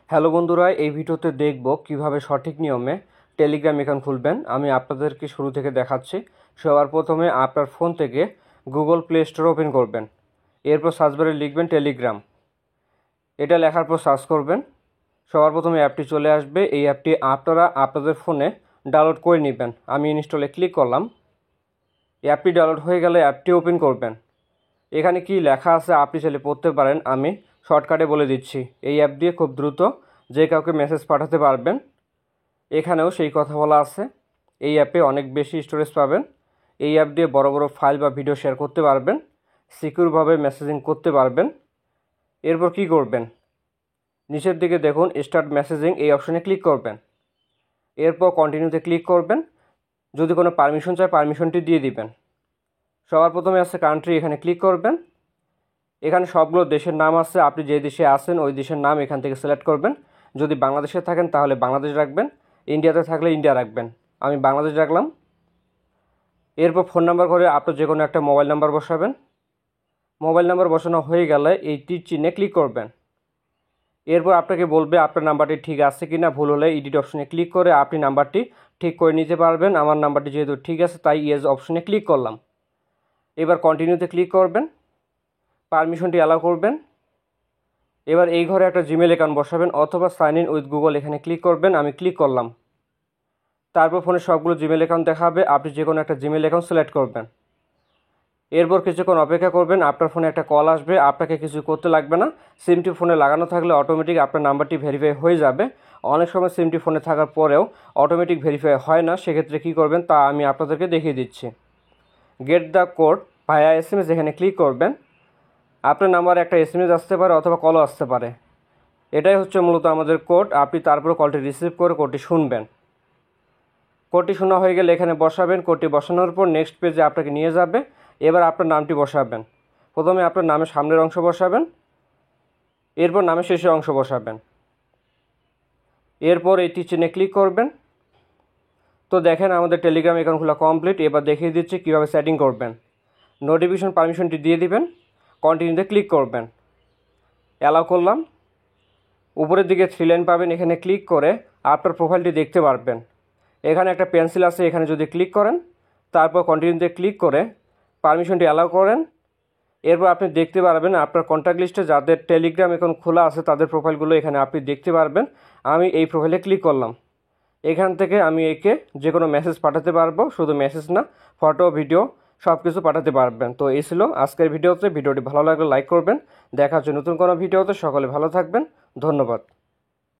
Hello বন্ধুরা, এই ভিডিওতে দেখব কিভাবে সঠিক নিয়মে টেলিগ্রাম অ্যাকাউন্ট খুলবেন। আমি আপনাদেরকে শুরু থেকে দেখাচ্ছি। সবার প্রথমে আপনার ফোন থেকে গুগল প্লে স্টোর ওপেন করবেন। এরপর সার্চ বারে লিখবেন টেলিগ্রাম। এটা লেখার পর সার্চ করবেন। সবার প্রথমে অ্যাপটি চলে আসবে। এই অ্যাপটি আপনারা আপনাদের ফোনে ডাউনলোড করে নেবেন। আমি ইনস্টলে ক্লিক করলাম। অ্যাপটি ডাউনলোড হয়ে গেলে অ্যাপটি ওপেন করবেন। এখানে কি লেখা আছে আপনি চাইলে পড়তে পারেন। আমি শর্টকাটে বলে দিচ্ছি। এই অ্যাপ দিয়ে খুব দ্রুত যে কাউকে মেসেজ পাঠাতে পারবেন। এখানেও সেই কথা বলা আছে। এই অ্যাপে অনেক বেশি স্টোরেজ পাবেন। এই অ্যাপ দিয়ে বড় বড় ফাইল বা ভিডিও শেয়ার করতে পারবেন, সিকিউরভাবে মেসেজিং করতে পারবেন। এরপর কি করবেন, নিচের দিকে দেখুন স্টার্ট মেসেজিং, এই অপশনে ক্লিক করবেন। এরপর কন্টিনিউতে ক্লিক করবেন। যদি কোনো পারমিশন চায় পারমিশনটি দিয়ে দিবেন। সবার প্রথমে আছে কান্ট্রি, এখানে ক্লিক করবেন। এখানে সবগুলো দেশের নাম আছে। আপনি যে দেশে আছেন ওই দেশের নাম এখান থেকে সিলেক্ট করবেন। যদি বাংলাদেশে থাকেন তাহলে বাংলাদেশ রাখবেন, ইন্ডিয়াতে থাকলে ইন্ডিয়া রাখবেন। আমি বাংলাদেশ রাখলাম। এরপর ফোন নাম্বার করে আপনার যে কোনো একটা মোবাইল নাম্বার বসাবেন। মোবাইল নাম্বার বসানো হয়ে গেলে এই তীর চিহ্নে ক্লিক করবেন। এরপর আপনাকে বলবে আপনার নাম্বারটি ঠিক আছে কি না। ভুল হলে এডিট অপশনে ক্লিক করে আপনি নাম্বারটি ঠিক করে নিতে পারবেন। আমার নাম্বারটি যেহেতু ঠিক আছে তাই ইয়েস অপশনে ক্লিক করলাম। এবার কন্টিনিউতে ক্লিক করবেন, পারমিশনটি অ্যালাউ করবেন। এবার এই ঘরে একটা জিমেল অ্যাকাউন্ট বসাবেন অথবা সাইন ইন উইথ গুগল, এখানে ক্লিক করবেন। আমি ক্লিক করলাম। তারপর ফোনে সবগুলো জিমেল অ্যাকাউন্ট দেখাবে। আপনি যে কোনো একটা জিমেল অ্যাকাউন্ট সিলেক্ট করবেন। এরপর কিছুক্ষণ অপেক্ষা করবেন। আপনার ফোনে একটা কল আসবে। আপনাকে কিছু করতে লাগবে না। সিমটি ফোনে লাগানো থাকলে অটোমেটিক আপনার নাম্বারটি ভেরিফাই হয়ে যাবে। অনেক সময় সিমটি ফোনে থাকার পরেও অটোমেটিক ভেরিফাই হয় না। সেক্ষেত্রে কী করবেন তা আমি আপনাদেরকে দেখিয়ে দিচ্ছি। Get the code via SMS, এখানে ক্লিক করবেন। আপনার নাম্বারে একটা SMS আসতে পারে অথবা কলও আসতে পারে। এটাই হচ্ছে মূলত আমাদের কোড। আপনি তারপরে কলটি রিসিভ করে কোডটি শুনবেন। কোডটি শোনা হয়ে গেলে এখানে বসাবেন। কোডটি বসানোর পর নেক্সট পেজে আপনাকে নিয়ে যাবে। এবার আপনার নামটি বসাবেন। প্রথমে আপনার নামের সামনের অংশ বসাবেন, এরপর নামের শেষের অংশ বসাবেন। এরপর এই চিহ্নে ক্লিক করবেন। তো দেখেন আমাদের টেলিগ্রাম অ্যাকাউন্ট খোলা কমপ্লিট। এবার দেখিয়ে দিচ্ছি কীভাবে সেটিং করবেন। নোটিফিকেশন পারমিশনটি দিয়ে দিবেন, কন্টিনিউতে ক্লিক করবেন। অ্যালাউ করলাম। উপরের দিকে 3 লাইন পাবেন, এখানে ক্লিক করে আপনার প্রোফাইলটি দেখতে পারবেন। এখানে একটা পেন্সিল আছে, এখানে যদি ক্লিক করেন তারপর কন্টিনিউতে ক্লিক করে পারমিশনটি অ্যালাউ করেন। এরপর আপনি দেখতে পারবেন আপনার কন্ট্যাক্ট লিস্টে যাদের টেলিগ্রাম অ্যাকাউন্ট খোলা আছে তাদের প্রোফাইলগুলো এখানে আপনি দেখতে পারবেন। আমি এই প্রোফাইলে ক্লিক করলাম। এখান থেকে আমি একে যে কোনো মেসেজ পাঠাতে পারবো। শুধু মেসেজ না, ফটো, ভিডিও সব কিছু পাঠাতে পারবেন। তো এই ছিল আজকের ভিডিওতে। ভিডিওটি ভালো লাগলে লাইক করবেন। দেখা হচ্ছে নতুন কোনো ভিডিওতে। সকলে ভালো থাকবেন। ধন্যবাদ।